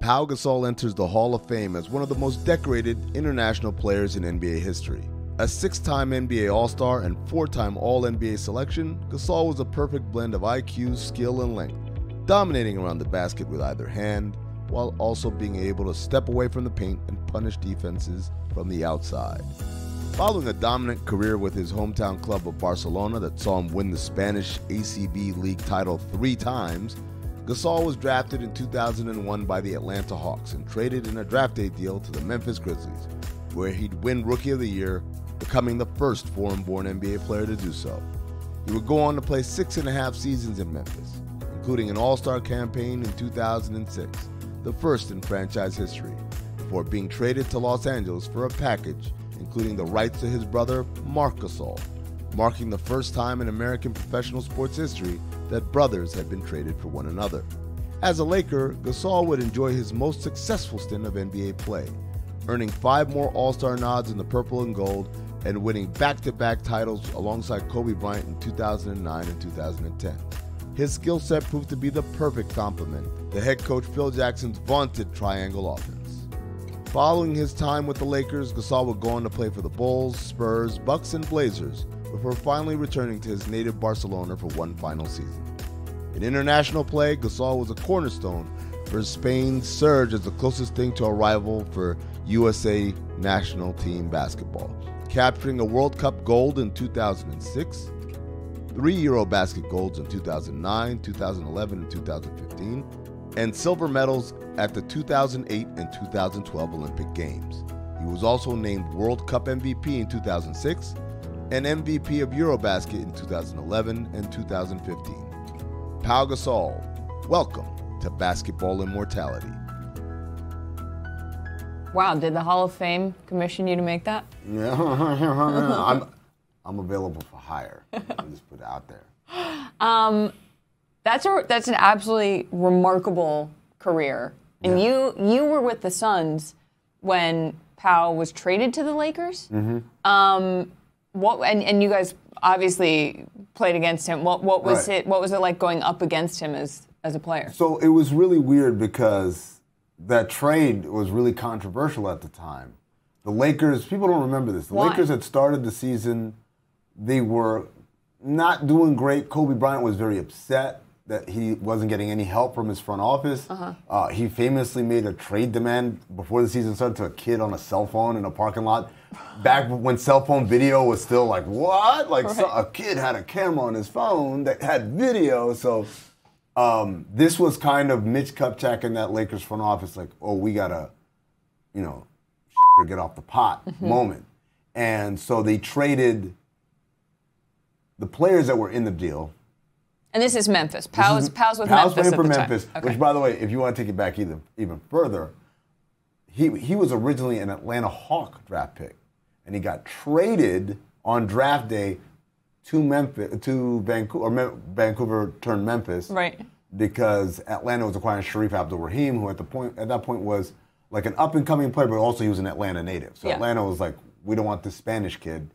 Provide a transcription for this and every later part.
Pau Gasol enters the Hall of Fame as one of the most decorated international players in NBA history. A 6-time NBA All-Star and 4-time All-NBA selection, Gasol was a perfect blend of IQ, skill, and length, dominating around the basket with either hand, while also being able to step away from the paint and punish defenses from the outside. Following a dominant career with his hometown club of Barcelona that saw him win the Spanish ACB League title 3 times, Gasol was drafted in 2001 by the Atlanta Hawks and traded in a draft day deal to the Memphis Grizzlies, where he'd win Rookie of the Year, becoming the first foreign-born NBA player to do so. He would go on to play 6.5 seasons in Memphis, including an All-Star campaign in 2006, the first in franchise history, before being traded to Los Angeles for a package including the rights to his brother, Marc Gasol, marking the first time in American professional sports history that brothers had been traded for one another. As a Laker, Gasol would enjoy his most successful stint of NBA play, earning 5 more All-Star nods in the purple and gold and winning back-to-back titles alongside Kobe Bryant in 2009 and 2010. His skill set proved to be the perfect complement to head coach Phil Jackson's vaunted triangle offense. Following his time with the Lakers, Gasol would go on to play for the Bulls, Spurs, Bucks, and Blazers, before finally returning to his native Barcelona for one final season. In international play, Gasol was a cornerstone for Spain's surge as the closest thing to a rival for USA national team basketball, capturing a World Cup gold in 2006, 3 Eurobasket golds in 2009, 2011, and 2015, and silver medals at the 2008 and 2012 Olympic Games. He was also named World Cup MVP in 2006 and MVP of Eurobasket in 2011 and 2015. Pau Gasol, welcome to Basketball Immortality. Wow, did the Hall of Fame commission you to make that? Yeah, I'm available for hire. I'll just put it out there. That's an absolutely remarkable career. And you were with the Suns when Pau was traded to the Lakers. Mm-hmm. And you guys obviously played against him. What was it? What was it like going up against him as a player? So it was really weird because that trade was really controversial at the time. The Lakers, people don't remember this. The Lakers had started the season. They were not doing great. Kobe Bryant was very upset that he wasn't getting any help from his front office. He famously made a trade demand before the season started to a kid on a cell phone in a parking lot. Back when cell phone video was still like, what? Like a kid had a camera on his phone that had video. So this was kind of Mitch Kupchak in that Lakers front office like, oh, we got to, get off the pot moment. And so they traded the players that were in the deal. And this is Memphis. Pau's with Memphis playing for at the Memphis, time. which, by the way, if you want to take it back even further, he was originally an Atlanta Hawk draft pick, and he got traded on draft day to Vancouver turned Memphis, right? Because Atlanta was acquiring Sharif Abdul-Rahim, who at that point was like an up and coming player, but also he was an Atlanta native. So Atlanta was like, we don't want this Spanish kid.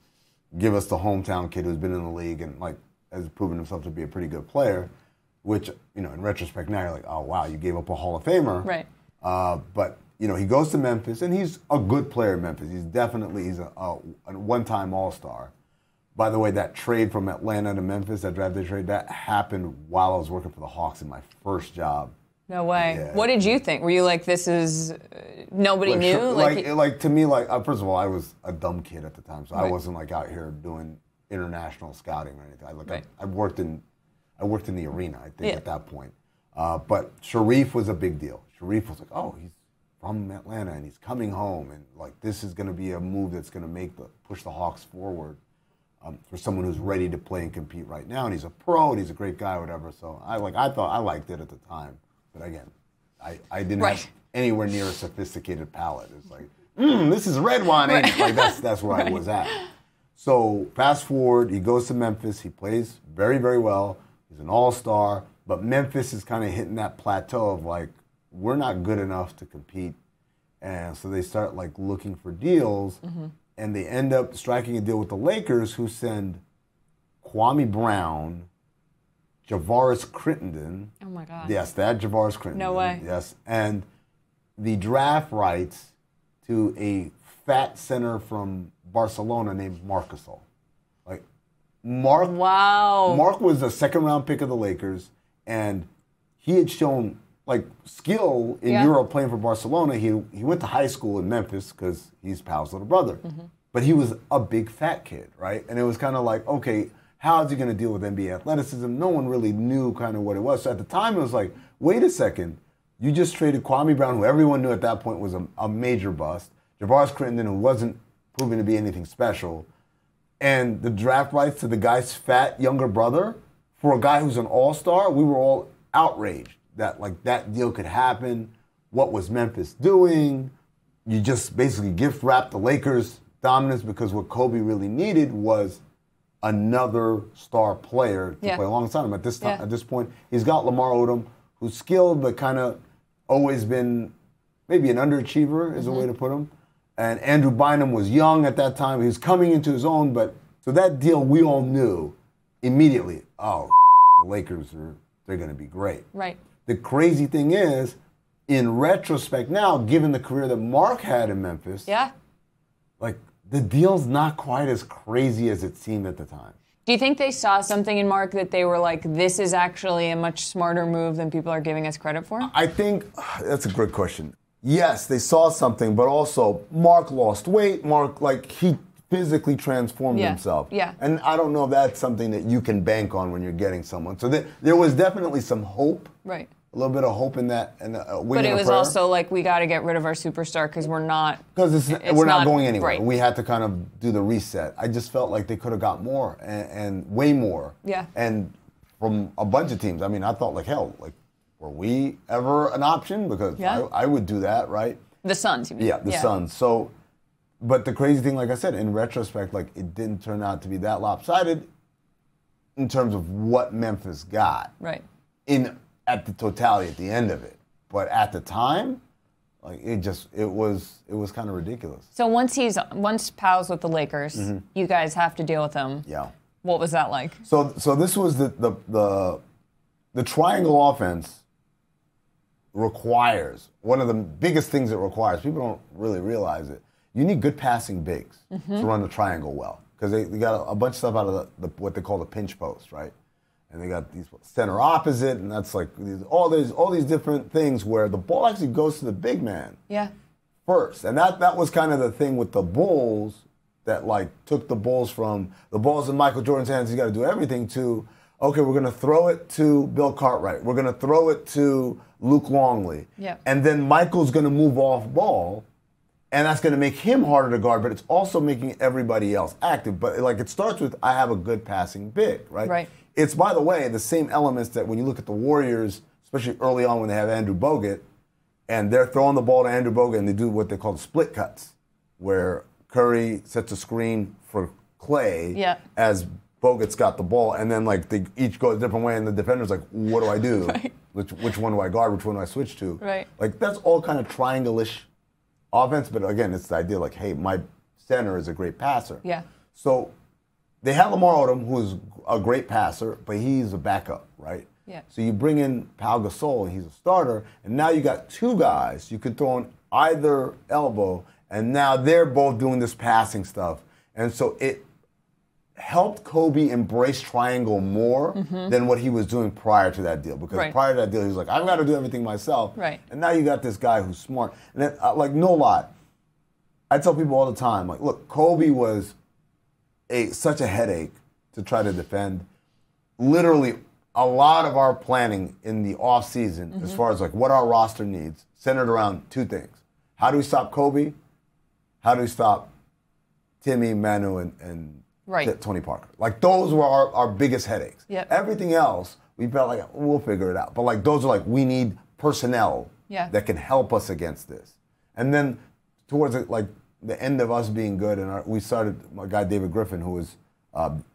Give us the hometown kid who's been in the league and has proven himself to be a pretty good player, which, in retrospect now you're like, oh, wow, you gave up a Hall of Famer. Right. But, he goes to Memphis, and he's a good player in Memphis. He's a one-time All-Star. By the way, that trade from Atlanta to Memphis, that draft day trade, that happened while I was working for the Hawks in my first job. No way. Yeah. What did you think? Were you like, this is, nobody knew? To me, first of all, I was a dumb kid at the time, so I wasn't out here doing international scouting or anything. I worked in the arena, I think, at that point. But Sharif was a big deal. Sharif was like, oh, he's from Atlanta and he's coming home, and this is going to be a move that's going to push the Hawks forward for someone who's ready to play and compete right now. And he's a pro, and he's a great guy, whatever. So I thought I liked it at the time, but again, I didn't have anywhere near a sophisticated palate. It's like, this is red wine. That's where I was at. So fast forward, he goes to Memphis. He plays very, very well. He's an all-star. But Memphis is kind of hitting that plateau of we're not good enough to compete. And so they start looking for deals. And they end up striking a deal with the Lakers, who send Kwame Brown, Javaris Crittenden. Oh, my God. Yes, that Javaris Crittenden. No way. Yes. And the draft rights to a fat center from Barcelona named Marc Gasol. Like, Marc was a second-round pick of the Lakers, and he had shown like skill in Europe playing for Barcelona. He went to high school in Memphis because he's Pau's little brother. But he was a big fat kid, right? And it was kind of like, okay, how is he going to deal with NBA athleticism? No one really knew kind of what it was. So at the time, it was like, wait a second. You just traded Kwame Brown, who everyone knew at that point was a major bust. Javaris Crittenton, who wasn't proving to be anything special. And the draft rights to the guy's fat younger brother for a guy who's an all-star, we were all outraged that like that deal could happen. What was Memphis doing? You just basically gift wrapped the Lakers' dominance because what Kobe really needed was another star player to play alongside him. At this time, at this point, he's got Lamar Odom, who's skilled but kind of always been maybe an underachiever is a way to put him. And Andrew Bynum was young at that time. He was coming into his own, but so that deal we all knew immediately, oh, the Lakers they're going to be great. Right. The crazy thing is, in retrospect now, given the career that Marc had in Memphis, like the deal's not quite as crazy as it seemed at the time. Do you think they saw something in Marc that they were like, this is actually a much smarter move than people are giving us credit for? I think that's a great question. Yes, they saw something, but also Marc lost weight. Marc, like, he physically transformed himself. Yeah. And I don't know if that's something that you can bank on when you're getting someone. So there was definitely some hope. Right. A little bit of hope in that. And but it was also like, we got to get rid of our superstar because we're not. Because we're not going anywhere. Right. We had to kind of do the reset. I just felt like they could have got more and way more. Yeah. And from a bunch of teams. I mean, I thought like, hell, like, were we ever an option? Because I would do that, right? The Suns, you mean? Yeah, the Suns. So, but the crazy thing, like I said, in retrospect, like it didn't turn out to be that lopsided in terms of what Memphis got. Right. At the totality, at the end of it. But at the time, like it was kind of ridiculous. So once Pau's with the Lakers, you guys have to deal with him. Yeah. What was that like? So this was the triangle offense requires, one of the biggest things it requires, people don't really realize it, you need good passing bigs to run the triangle well. Because they got a bunch of stuff out of what they call the pinch post, right? And they got these center opposite, and that's like all these different things where the ball actually goes to the big man first. And that was kind of the thing with the Bulls that like took the Bulls from the ball's in Michael Jordan's hands, he's got to do everything, to, okay, we're going to throw it to Bill Cartwright. We're going to throw it to Luke Longley. Yeah. And then Michael's going to move off ball, and that's going to make him harder to guard, but it's also making everybody else active. But like it starts with, I have a good passing big, right? Right. It's, by the way, the same elements that when you look at the Warriors, especially early on when they have Andrew Bogut, and they're throwing the ball to Andrew Bogut, and they do what they call the split cuts, where Curry sets a screen for Clay as Bogut's got the ball, and then like they each go a different way, and the defender's like, what do I do? Right. Which one do I guard? Which one do I switch to? Right. Like that's all kind of triangle-ish offense, but again, it's the idea like, hey, my center is a great passer. Yeah. So they have Lamar Odom, who's a great passer, but he's a backup, right? Yeah. So you bring in Pau Gasol, and he's a starter, and now you got two guys you could throw on either elbow, and now they're both doing this passing stuff. And so it helped Kobe embrace triangle more than what he was doing prior to that deal. Because prior to that deal, he was like, I've got to do everything myself. Right. And now you got this guy who's smart. And then, like, no lie, I tell people all the time, like, look, Kobe was such a headache to try to defend. Literally, a lot of our planning in the off season, as far as like what our roster needs, centered around two things: how do we stop Kobe? How do we stop Timmy, Manu, and Tony Parker? Like those were our biggest headaches. Yep. Everything else, we felt like we'll figure it out. But like those are like, we need personnel that can help us against this. And then towards like the end of us being good, and we started my guy David Griffin, who was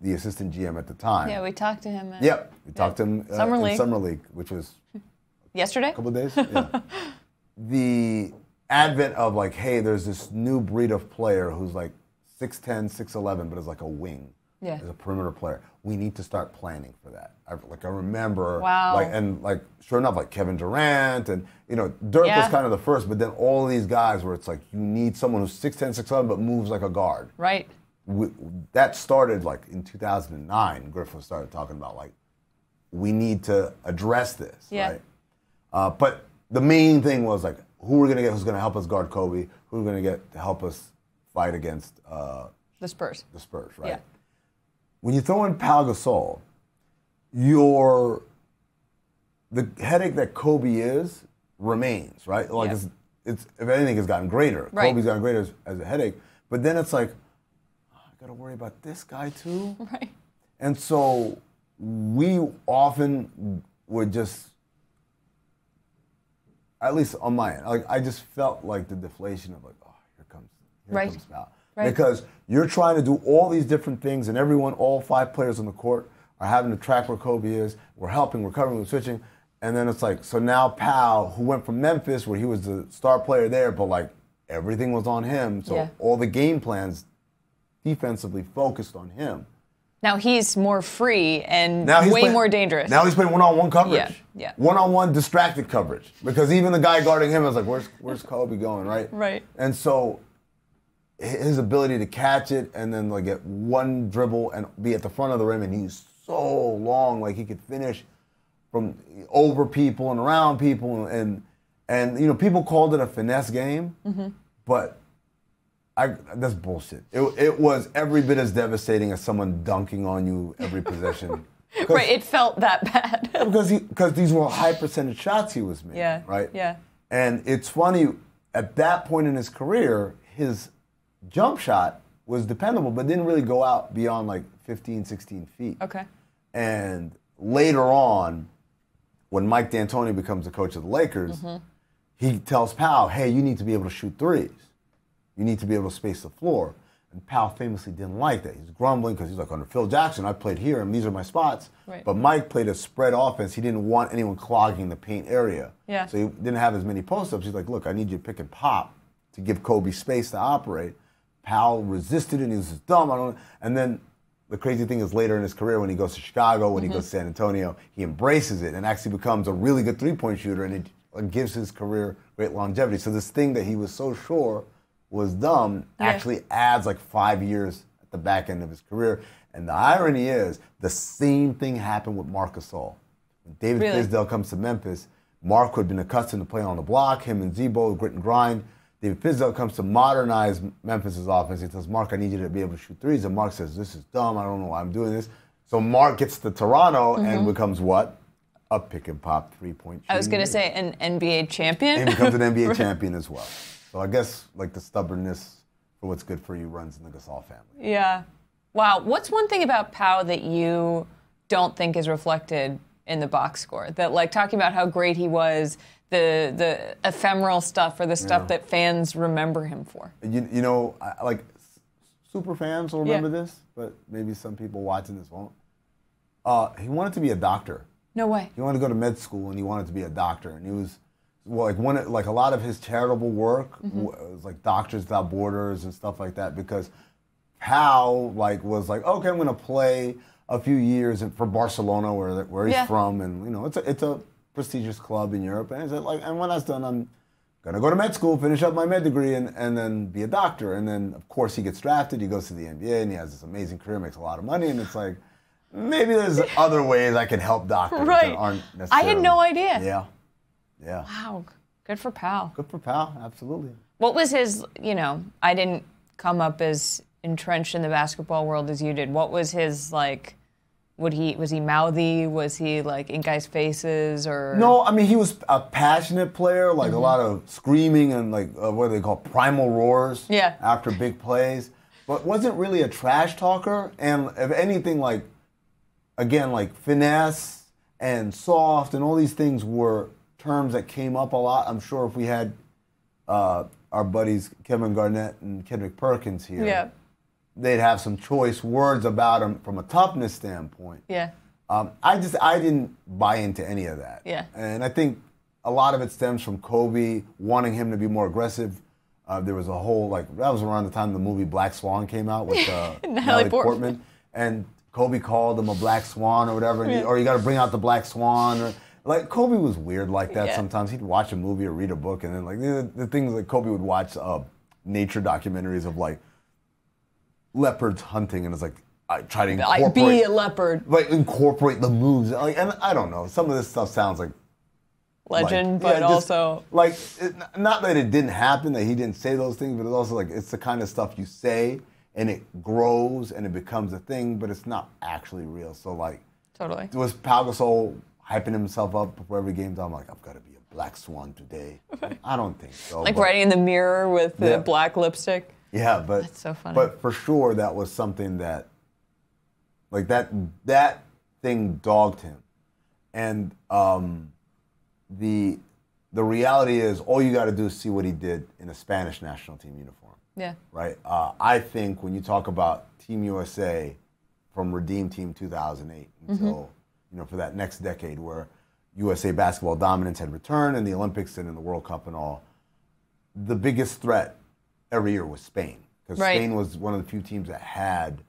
the assistant GM at the time. Yeah, we talked to him. We talked to him in Summer League, which was yesterday. A couple of days. Yeah. The advent of like, hey, there's this new breed of player who's like 6'10", 6'11", but is like a wing, as a perimeter player. We need to start planning for that. I remember, wow. Sure enough, like Kevin Durant and, Dirk was kind of the first, but then all of these guys where it's like you need someone who's 6'10", 6'11", but moves like a guard. Right. That started like in 2009. Griffin started talking about like we need to address this, right? But the main thing was like who we're gonna get who's gonna help us guard Kobe, who we're gonna get to help us fight against the Spurs. The Spurs, right? Yeah. When you throw in Pau Gasol, the headache that Kobe remains, right? Like it's if anything has gotten greater. Right. Kobe's gotten greater as a headache, but then it's like I got to worry about this guy too. Right. And so we often would just, at least on my end, like I just felt like the deflation of like, oh, here comes Pau. Right. Because you're trying to do all these different things, and all 5 players on the court are having to track where Kobe is. We're helping, we're covering, we're switching. And then it's like, so now Pau, who went from Memphis, where he was the star player there, but like everything was on him. So all the game plans defensively focused on him. Now he's more free and more dangerous. Now he's playing one-on-one coverage. Yeah. One-on-one distracted coverage. Because even the guy guarding him was like, where's Kobe going, right? Right. And so his ability to catch it and then like get one dribble and be at the front of the rim, and he's so long, like he could finish from over people and around people, and people called it a finesse game, but that's bullshit. It was every bit as devastating as someone dunking on you every possession. Right, it felt that bad. because these were high percentage shots he was making, right? Yeah. And it's funny, at that point in his career, his jump shot was dependable, but didn't really go out beyond like 15, 16 feet. Okay. And later on, when Mike D'Antoni becomes the coach of the Lakers, he tells Pau, hey, you need to be able to shoot threes. You need to be able to space the floor. And Pau famously didn't like that. He's grumbling because he's like, under Phil Jackson, I played here, and these are my spots. Right. But Mike played a spread offense. He didn't want anyone clogging the paint area. Yeah. So he didn't have as many post-ups. He's like, look, I need you to pick and pop to give Kobe space to operate. Pau resisted it, and he was just dumb. And then the crazy thing is later in his career, when he goes to Chicago, when he goes to San Antonio, he embraces it and actually becomes a really good three-point shooter, and it gives his career great longevity. So this thing that he was so sure was dumb actually adds like 5 years at the back end of his career. And the irony is the same thing happened with Marc Gasol. When David Fizdale comes to Memphis, Marc, who had been accustomed to playing on the block, him and Zebo, grit and grind. David Fizdale comes to modernize Memphis's offense. He tells Marc, I need you to be able to shoot threes. And Marc says, this is dumb. I don't know why I'm doing this. So Marc gets to Toronto and becomes what? A pick and pop three-point shooter. I was going to say an NBA champion. And becomes an NBA champion as well. So I guess like the stubbornness for what's good for you runs in the Gasol family. Yeah. Wow. What's one thing about Pau that you don't think is reflected in the box score? That, like, talking about how great he was, the ephemeral stuff or the stuff that fans remember him for. Like super fans will remember this, but maybe some people watching this won't. He wanted to be a doctor. No way. He wanted to go to med school, and he wanted to be a doctor. And he was like a lot of his charitable work was like Doctors Without Borders and stuff like that, because Pau was like, okay, I'm going to play a few years for Barcelona, where he's from, and it's a prestigious club in Europe. And he said, and when that's done, I'm gonna go to med school, finish up my med degree, and then be a doctor. And then of course he gets drafted, he goes to the NBA, and he has this amazing career, makes a lot of money, and it's like, maybe there's other ways I can help doctors that aren't necessarily. I had no idea. Yeah. Wow, good for Pau. Good for Pau, absolutely. What was his? I didn't come up as entrenched in the basketball world as you did. What was his like? Was he mouthy? Was he like in guys' faces or? No, I mean he was a passionate player, like a lot of screaming and like what do they call primal roars after big plays, but wasn't really a trash talker. And if anything, like again, like finesse and soft and all these things were terms that came up a lot. I'm sure if we had our buddies Kevin Garnett and Kendrick Perkins here. They'd have some choice words about him from a toughness standpoint. Yeah. I didn't buy into any of that. Yeah. And I think a lot of it stems from Kobe wanting him to be more aggressive. There was a whole, that was around the time the movie Black Swan came out with Natalie Portman. and Kobe called him a black swan or whatever, and or you got to bring out the black swan. Or, like, Kobe was weird like that sometimes. He'd watch a movie or read a book, and then, like, the things like Kobe would watch nature documentaries of, like, leopards hunting, and it's like, I try to incorporate. Like, be a leopard. Like, incorporate the moves. Like, and I don't know. Some of this stuff sounds like legend, but also. Like, not that it didn't happen, that he didn't say those things, but it's also like, it's the kind of stuff you say, and it grows and it becomes a thing, but it's not actually real. So, like, totally. Was Pau Gasol hyping himself up before every game? I'm like, I've got to be a black swan today. I don't think so. Like writing in the mirror with the black lipstick. Yeah, but that's so funny. But for sure, that was something that, like, that thing dogged him, and the reality is, all you got to do is see what he did in a Spanish national team uniform. Yeah. Right. I think when you talk about Team USA from Redeem Team 2008 until for that next decade where USA basketball dominance had returned in the Olympics and in the World Cup and all, the biggest threat every year was Spain, because Spain was one of the few teams that had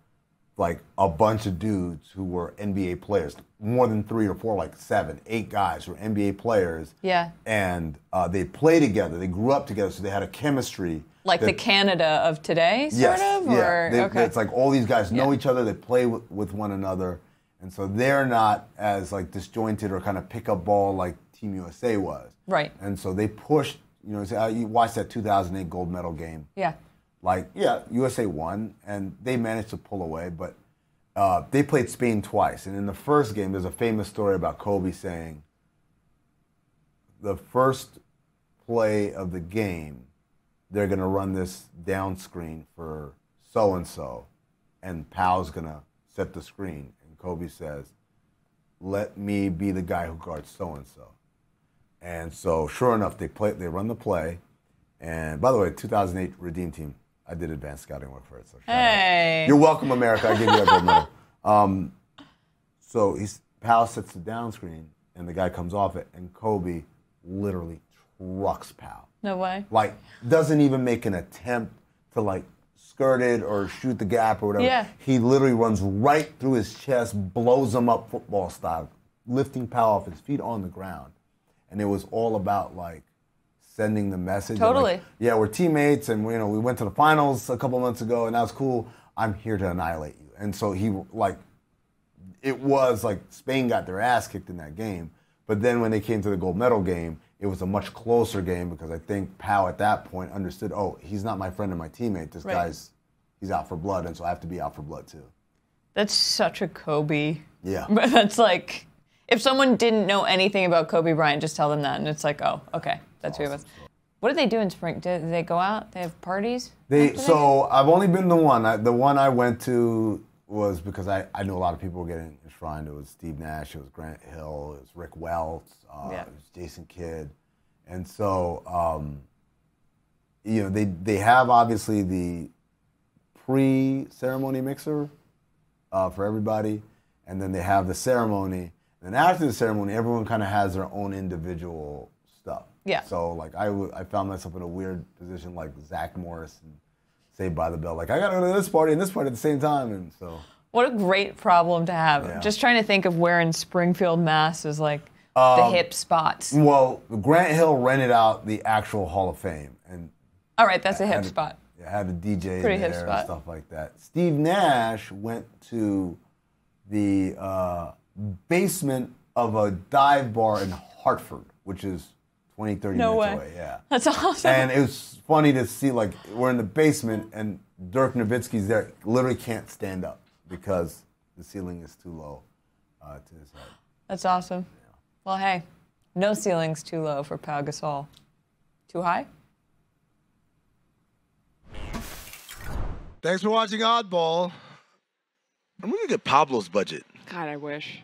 like a bunch of dudes who were NBA players, more than 3 or 4, like 7, 8 guys who were NBA players. Yeah. And they play together. They grew up together, so they had a chemistry. Like the Canada of today, sort of? Yeah. It's like all these guys know each other. They play with one another. And so they're not as like disjointed or kind of pick-up ball like Team USA was. Right. And so they pushed, you watched that 2008 gold medal game. Yeah. Like, USA won, and they managed to pull away, but they played Spain twice. And in the first game, there's a famous story about Kobe saying, the first play of the game, they're going to run this down screen for so-and-so, and Pau's going to set the screen. And Kobe says, let me be the guy who guards so-and-so. And so, sure enough, they run the play. And by the way, 2008 Redeem Team, I did advanced scouting work for it. So hey. You're welcome, America. I gave you a gold medal. So Pau sets the down screen, and the guy comes off it, and Kobe literally trucks Pau. No way. Like, doesn't even make an attempt to, like, skirt it or shoot the gap or whatever. Yeah. He literally runs right through his chest, blows him up football style, lifting Pau off his feet on the ground. And it was all about, like, sending the message. Totally. Like, we're teammates, and we went to the finals a couple months ago, and that was cool. I'm here to annihilate you. And so it was like Spain got their ass kicked in that game. But then when they came to the gold medal game, it was a much closer game, because I think Pau at that point understood, he's not my friend and my teammate. This guy's, he's out for blood, and so I have to be out for blood too. That's such a Kobe. Yeah. But that's like, if someone didn't know anything about Kobe Bryant, just tell them that, and it's like, oh, okay, that's who it was. What do they do in spring? Do they go out? They have parties? So I've only been to one. The one I went to was because I knew a lot of people were getting enshrined. It was Steve Nash, it was Grant Hill, it was Rick Welts, it was Jason Kidd. And so, they have obviously the pre-ceremony mixer for everybody, and then they have the ceremony. And then after the ceremony, everyone kind of has their own individual stuff. Yeah. So, like, I found myself in a weird position, like Zach Morris and Saved by the Bell. Like, I got to go to this party and this party at the same time, and so. What a great problem to have. Yeah. Just trying to think of where in Springfield, Mass. is like the hip spots. Well, Grant Hill rented out the actual Hall of Fame, and. All right, that's a hip spot. Yeah, had a DJ Pretty there hip spot. And stuff like that. Steve Nash went to the basement of a dive bar in Hartford, which is 20, 30 minutes away. Yeah. That's awesome. And it was funny to see, like, we're in the basement and Dirk Nowitzki's there, literally can't stand up because the ceiling is too low to his head. That's awesome. Yeah. Well, hey, no ceiling's too low for Pau Gasol. Too high? Thanks for watching Oddball. I'm gonna get Pablo's budget. God, I wish.